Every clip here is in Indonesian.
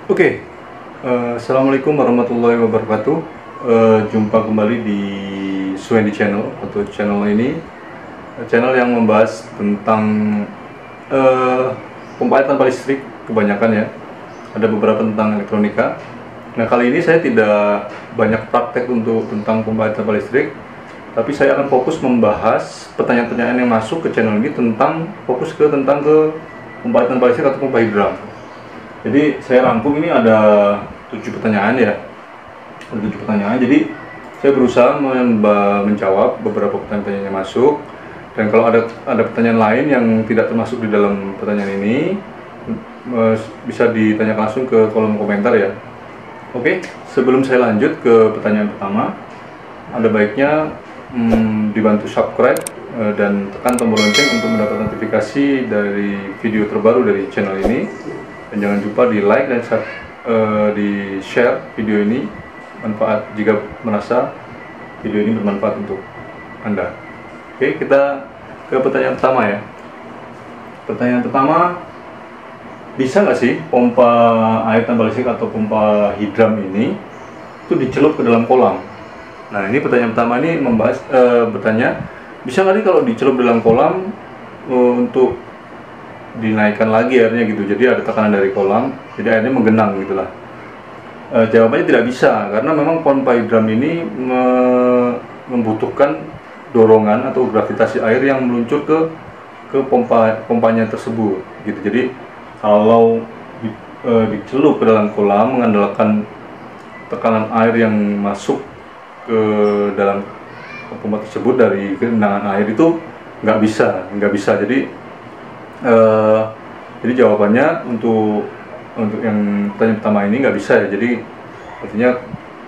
Oke, Assalamualaikum warahmatullahi wabarakatuh. Jumpa kembali di Suendi Channel atau channel ini, channel yang membahas tentang pompa air tanpa listrik kebanyakan ya. Ada beberapa tentang elektronika. Nah, kali ini saya tidak banyak praktek untuk tentang pompa air tanpa listrik, tapi saya akan fokus membahas pertanyaan-pertanyaan yang masuk ke channel ini tentang tentang pompa air tanpa listrik atau pompa hidram. Jadi saya rangkum, ini ada 7 pertanyaan ya, ada 7 pertanyaan. Jadi saya berusaha menjawab beberapa pertanyaan yang masuk, dan kalau ada pertanyaan lain yang tidak termasuk di dalam pertanyaan ini, bisa ditanyakan langsung ke kolom komentar ya. Oke, sebelum saya lanjut ke pertanyaan pertama, ada baiknya dibantu subscribe dan tekan tombol lonceng untuk mendapat notifikasi dari video terbaru dari channel ini. Dan jangan lupa di like dan di share video ini jika merasa video ini bermanfaat untuk Anda. Oke, kita ke pertanyaan pertama ya. Pertanyaan pertama, bisa nggak sih pompa air tanpa listrik atau pompa hidram ini itu dicelup ke dalam kolam? Nah, ini pertanyaan pertama ini bertanya, bisa nggak sih kalau dicelup dalam kolam untuk dinaikkan lagi airnya gitu, jadi ada tekanan dari kolam, jadi airnya menggenang gitulah. Jawabannya tidak bisa, karena memang pompa hidram ini membutuhkan dorongan atau gravitasi air yang meluncur ke pompanya tersebut gitu. Jadi kalau dicelup ke dalam kolam mengandalkan tekanan air yang masuk ke dalam pompa tersebut dari genangan air, itu nggak bisa. Jadi jawabannya untuk yang pertanyaan pertama ini nggak bisa ya. Jadi artinya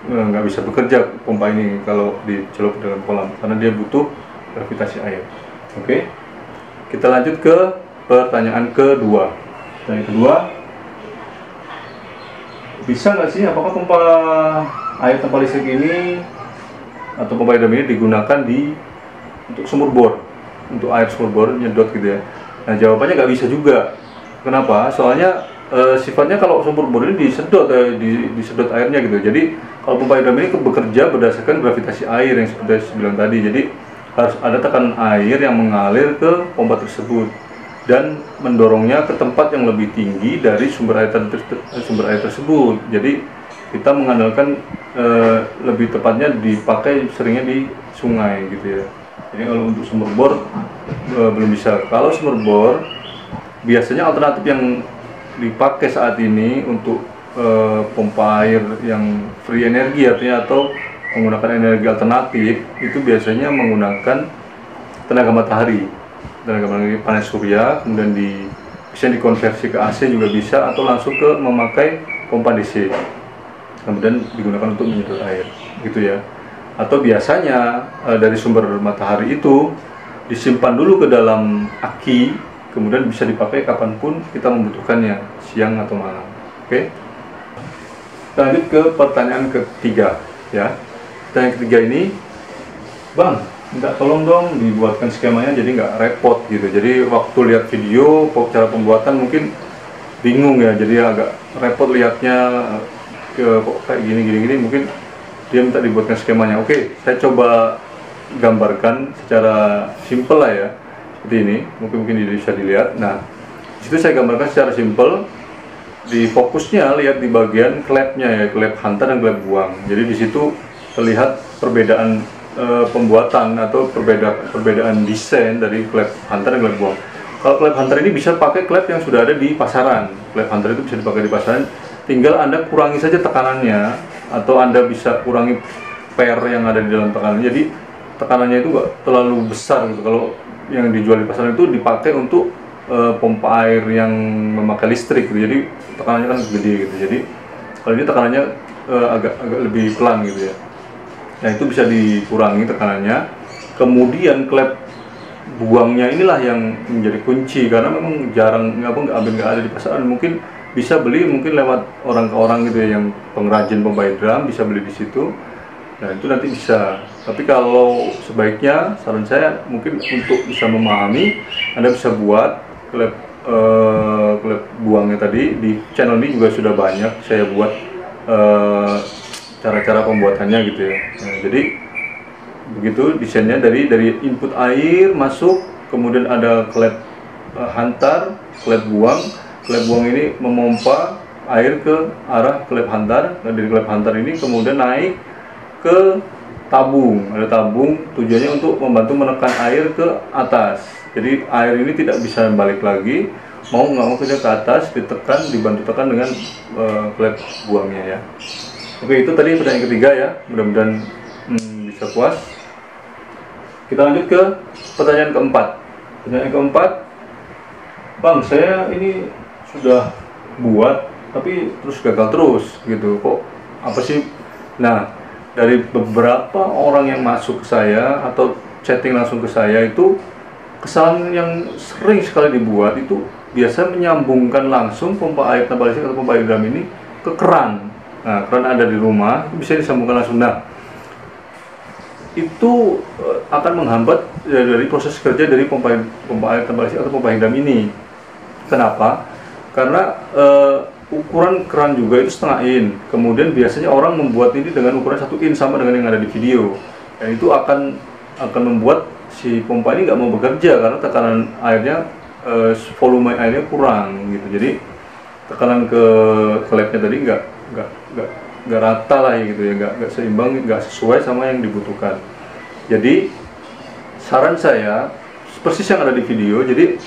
nggak bisa bekerja pompa ini kalau dicelup dalam kolam, karena dia butuh gravitasi air. Oke, kita lanjut ke pertanyaan kedua. Pertanyaan kedua, bisa nggak sih, apakah pompa air tanpa listrik ini atau pompa hidram ini digunakan untuk sumur bor, untuk air sumur bor nyedot gitu ya? Nah, jawabannya nggak bisa juga. Kenapa? Soalnya sifatnya kalau sumur bor ini disedot airnya gitu. Jadi kalau pompa hidram ini bekerja berdasarkan gravitasi air yang seperti saya bilang tadi. Jadi harus ada tekanan air yang mengalir ke pompa tersebut dan mendorongnya ke tempat yang lebih tinggi dari sumber air tersebut. Jadi kita mengandalkan, lebih tepatnya dipakai seringnya di sungai gitu ya. Jadi kalau untuk sumur bor belum bisa. Kalau sumur bor, biasanya alternatif yang dipakai saat ini untuk pompa air yang free energi artinya, atau menggunakan energi alternatif, itu biasanya menggunakan tenaga matahari panas surya, kemudian bisa dikonversi ke AC juga bisa, atau langsung memakai pompa DC, kemudian digunakan untuk menyedot air gitu ya. Atau biasanya dari sumber matahari itu disimpan dulu ke dalam aki, kemudian bisa dipakai kapanpun kita membutuhkannya, siang atau malam. Oke, kita lanjut ke pertanyaan ketiga ya. Pertanyaan ketiga ini, Bang, minta tolong dong dibuatkan skemanya jadi nggak repot gitu. Jadi waktu lihat video cara pembuatan mungkin bingung ya, jadi agak repot lihatnya, kok kayak gini, mungkin dia minta dibuatkan skemanya. Oke, saya coba gambarkan secara simple lah ya, seperti ini. Mungkin bisa dilihat. Nah, disitu saya gambarkan secara simple. Di fokusnya lihat di bagian klepnya ya, klep hantar dan klep buang. Jadi di situ terlihat perbedaan pembuatan atau perbedaan desain dari klep hantar dan klep buang. Kalau klep hantar ini bisa pakai klep yang sudah ada di pasaran. Klep hantar itu bisa dipakai di pasaran. Tinggal Anda kurangi saja tekanannya, atau Anda bisa kurangi per yang ada di dalam tekanan. Jadi tekanannya itu nggak terlalu besar gitu. Kalau yang dijual di pasaran itu dipakai untuk pompa air yang memakai listrik gitu. Jadi tekanannya kan gede gitu. Jadi kalau ini tekanannya agak lebih pelan gitu ya. Nah, itu bisa dikurangi tekanannya. Kemudian klep buangnya inilah yang menjadi kunci, karena memang jarang nggak ada di pasaran. Mungkin bisa beli lewat orang ke orang gitu ya, yang pengrajin pompa hidram bisa beli di situ. Nah, itu nanti bisa. Tapi kalau sebaiknya, saran saya mungkin untuk bisa memahami, Anda bisa buat klep klep buangnya tadi. Di channel ini juga sudah banyak saya buat cara-cara pembuatannya gitu ya. Nah, jadi begitu desainnya, dari input air masuk, kemudian ada klep hantar, klep buang. Klep buang ini memompa air ke arah klep hantar, dan dari klep hantar ini kemudian naik ke tabung. Ada tabung, tujuannya untuk membantu menekan air ke atas. Jadi air ini tidak bisa balik lagi, mau nggak mau ke atas, ditekan, dibantu tekan dengan klep buangnya ya. Oke, itu tadi pertanyaan ketiga ya, mudah-mudahan bisa puas. Kita lanjut ke pertanyaan keempat. Pertanyaan keempat, Bang, saya ini sudah buat tapi terus gagal terus gitu, kok apa sih? Nah, dari beberapa orang yang masuk ke saya atau chatting langsung ke saya, itu kesalahan yang sering sekali dibuat itu biasa menyambungkan langsung pompa air tanpa listrik atau pompa air drum ini ke keran. Nah, keran ada di rumah itu bisa disambungkan langsung. Nah, itu akan menghambat dari proses kerja dari pompa air tanpa listrik atau pompa air drum ini. Kenapa? Karena ukuran keran juga itu setengah in. Kemudian biasanya orang membuat ini dengan ukuran 1 in sama dengan yang ada di video. Dan itu akan membuat si pompa ini nggak mau bekerja karena tekanan airnya, volume airnya kurang gitu. Jadi tekanan ke klepnya tadi nggak rata lah gitu ya, nggak seimbang, nggak sesuai sama yang dibutuhkan. Jadi saran saya persis yang ada di video, jadi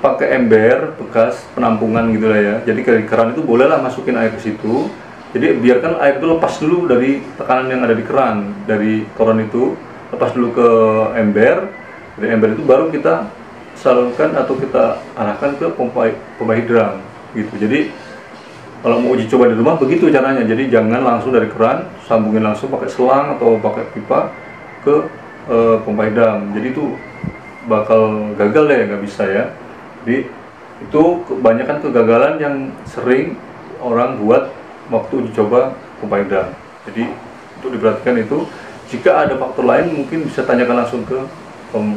pakai ember bekas penampungan gitu lah ya. Jadi dari keran itu bolehlah masukin air ke situ. Jadi biarkan air itu lepas dulu dari tekanan yang ada di keran, dari toren itu lepas dulu ke ember. Dari ember itu baru kita salurkan atau kita arahkan ke pompa hidran gitu. Jadi kalau mau uji coba di rumah begitu caranya. Jadi jangan langsung dari keran, sambungin langsung pakai selang atau pakai pipa ke pompa hidran. Jadi itu bakal gagal ya, nggak bisa ya. Jadi itu kebanyakan kegagalan yang sering orang buat waktu uji coba pompa hidran. Jadi untuk diperhatikan itu. Jika ada faktor lain mungkin bisa tanyakan langsung ke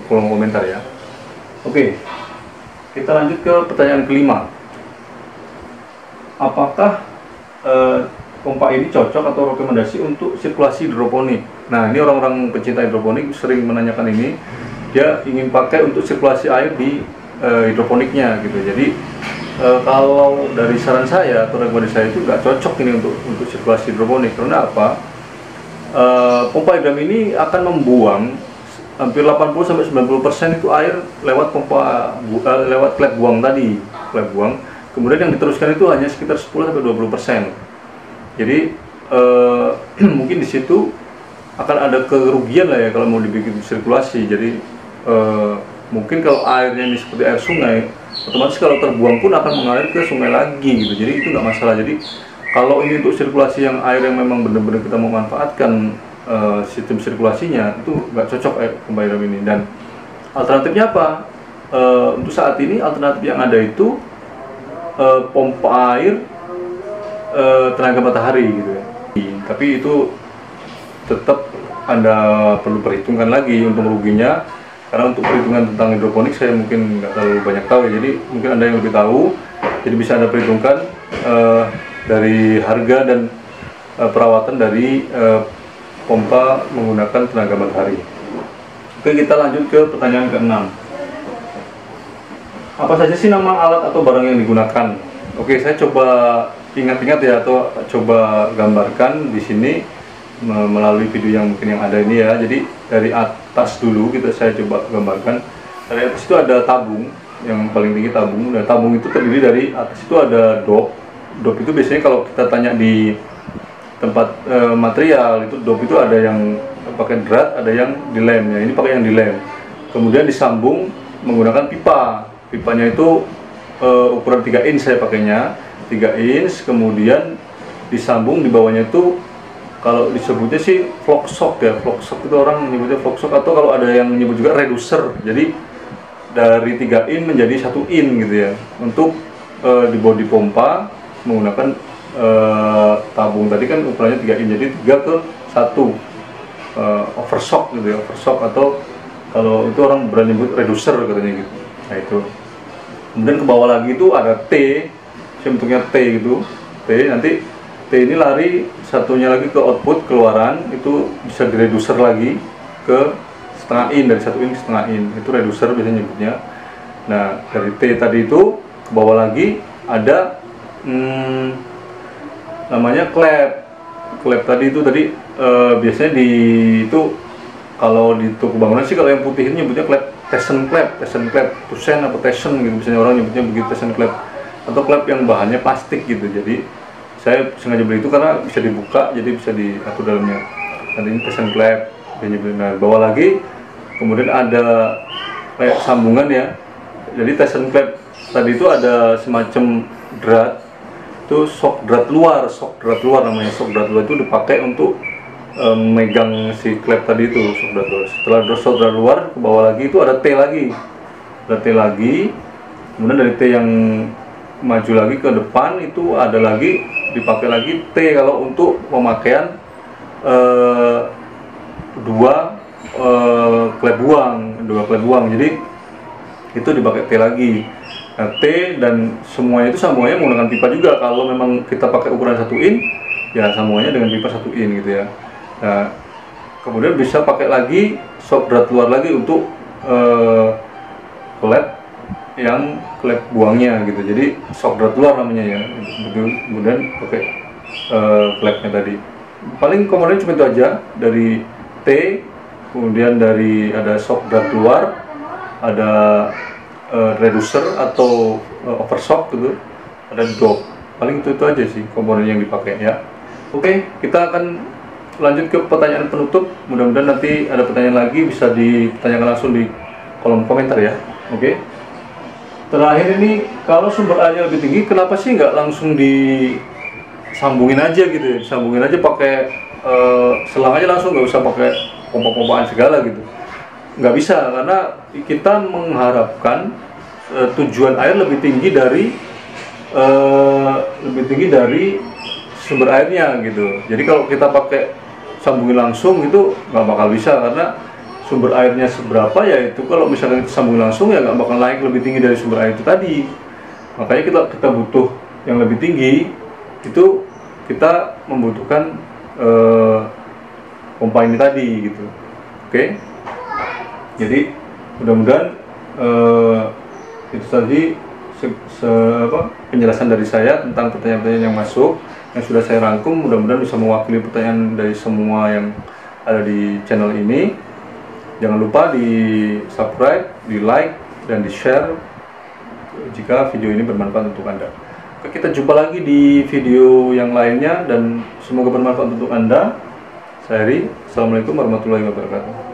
kolom komentar ya. Oke, kita lanjut ke pertanyaan kelima. Apakah pompa ini cocok atau rekomendasi untuk sirkulasi hidroponik? Nah, ini orang-orang pecinta hidroponik sering menanyakan ini. Dia ingin pakai untuk sirkulasi air di hidroponiknya gitu. Jadi kalau dari saran saya atau rekomendasi saya itu nggak cocok ini untuk sirkulasi hidroponik. Karena apa? Pompa hidram ini akan membuang hampir 80-90% itu air lewat lewat klep buang tadi, klep buang. Kemudian yang diteruskan itu hanya sekitar 10-20%. Jadi mungkin di situ akan ada kerugian lah ya kalau mau dibikin sirkulasi. Jadi mungkin kalau airnya ini seperti air sungai, otomatis kalau terbuang pun akan mengalir ke sungai lagi gitu. Jadi itu nggak masalah. Jadi kalau ini untuk sirkulasi yang air yang memang benar-benar kita mau manfaatkan sistem sirkulasinya, itu nggak cocok pompa hidram ini. Dan alternatifnya apa? Untuk saat ini alternatif yang ada itu pompa air tenaga matahari gitu ya. Tapi itu tetap Anda perlu perhitungkan lagi untung ruginya, karena untuk perhitungan tentang hidroponik saya mungkin nggak terlalu banyak tahu ya. Jadi mungkin Anda yang lebih tahu, jadi bisa Anda perhitungkan dari harga dan perawatan dari pompa menggunakan tenaga matahari. Oke, kita lanjut ke pertanyaan ke-6. Apa saja sih nama alat atau barang yang digunakan? Oke, saya coba ingat-ingat ya, atau coba gambarkan di sini melalui video yang mungkin yang ada ini ya. Jadi dari atas dulu saya coba gambarkan. Dari atas itu ada tabung, yang paling tinggi tabung. Dan tabung itu terdiri dari atas itu ada dop. Dop itu biasanya kalau kita tanya di tempat material itu, dop itu ada yang pakai drat, ada yang dilem ya. Ini pakai yang dilem. Kemudian disambung menggunakan pipa. Pipanya itu ukuran 3 inch saya pakainya, 3 inch. Kemudian disambung di bawahnya itu, kalau disebutnya sih flock shock ya. Flock shock itu orang menyebutnya flock shock, atau kalau ada yang menyebut juga reducer. Jadi dari 3 in menjadi 1 in gitu ya, untuk di bodi pompa menggunakan tabung tadi kan ukurannya 3 in, jadi 3 ke 1 overshock gitu ya, overshock, atau kalau itu orang berani nyebut reducer katanya gitu. Nah itu. Kemudian ke bawah lagi itu ada T, bentuknya T gitu. T, nanti T ini lari satunya lagi ke output keluaran, itu bisa direducer lagi ke setengah in, dari 1 in ke setengah in, itu reducer biasanya nyebutnya. Nah dari T tadi itu ke bawah lagi ada namanya klep. Klep tadi itu biasanya di itu kalau di toko bangunan sih, kalau yang putih ini nyebutnya klep, Tessen klep, Tusen atau Tessen gitu, misalnya orang nyebutnya begitu, Tessen klep, atau klep yang bahannya plastik gitu. Jadi saya sengaja beli itu karena bisa dibuka, jadi bisa diatur dalamnya. Nanti ini Tessen klep, nah bawah lagi kemudian ada kayak sambungan ya. Jadi Tessen klep tadi itu ada semacam drat, itu shock drat luar namanya. Shock drat luar itu dipakai untuk megang si klep tadi itu, shock drat luar. Setelah shock drat luar ke bawah lagi itu ada T lagi, kemudian dari T yang maju lagi ke depan itu ada lagi, dipakai lagi T kalau untuk pemakaian dua klep buang, jadi itu dipakai T lagi. Nah, T dan semuanya itu sambungannya menggunakan pipa juga. Kalau memang kita pakai ukuran 1 in, ya sambungannya dengan pipa 1 in gitu ya. Nah, kemudian bisa pakai lagi shock drat luar lagi untuk klep yang klep buangnya gitu. Jadi shock drat luar namanya ya. Kemudian pakai klepnya tadi. Paling komponennya cuma itu aja, dari T, kemudian dari ada shock drat luar, ada reducer atau overshock gitu, ada dop. Paling itu aja sih komponen yang dipakai ya. Oke, kita akan lanjut ke pertanyaan penutup. Mudah-mudahan nanti ada pertanyaan lagi bisa ditanyakan langsung di kolom komentar ya. Oke. Terakhir ini, kalau sumber airnya lebih tinggi, kenapa sih nggak langsung disambungin aja gitu ya? Disambungin aja pakai selang aja langsung, nggak usah pakai pompa-pompaan segala gitu. Nggak bisa, karena kita mengharapkan tujuan air lebih tinggi dari sumber airnya gitu. Jadi kalau kita pakai sambungin langsung itu nggak bakal bisa, karena sumber airnya seberapa ya itu, kalau misalkan kita sambungin langsung ya nggak bakal naik lebih tinggi dari sumber air itu tadi. Makanya kita butuh yang lebih tinggi, itu kita membutuhkan pompa ini tadi gitu. Oke. Jadi mudah-mudahan itu tadi penjelasan dari saya tentang pertanyaan-pertanyaan yang masuk, yang sudah saya rangkum. Mudah-mudahan bisa mewakili pertanyaan dari semua yang ada di channel ini. Jangan lupa di subscribe, di like, dan di share jika video ini bermanfaat untuk Anda. Oke, kita jumpa lagi di video yang lainnya dan semoga bermanfaat untuk Anda. Saya Heri, Assalamualaikum warahmatullahi wabarakatuh.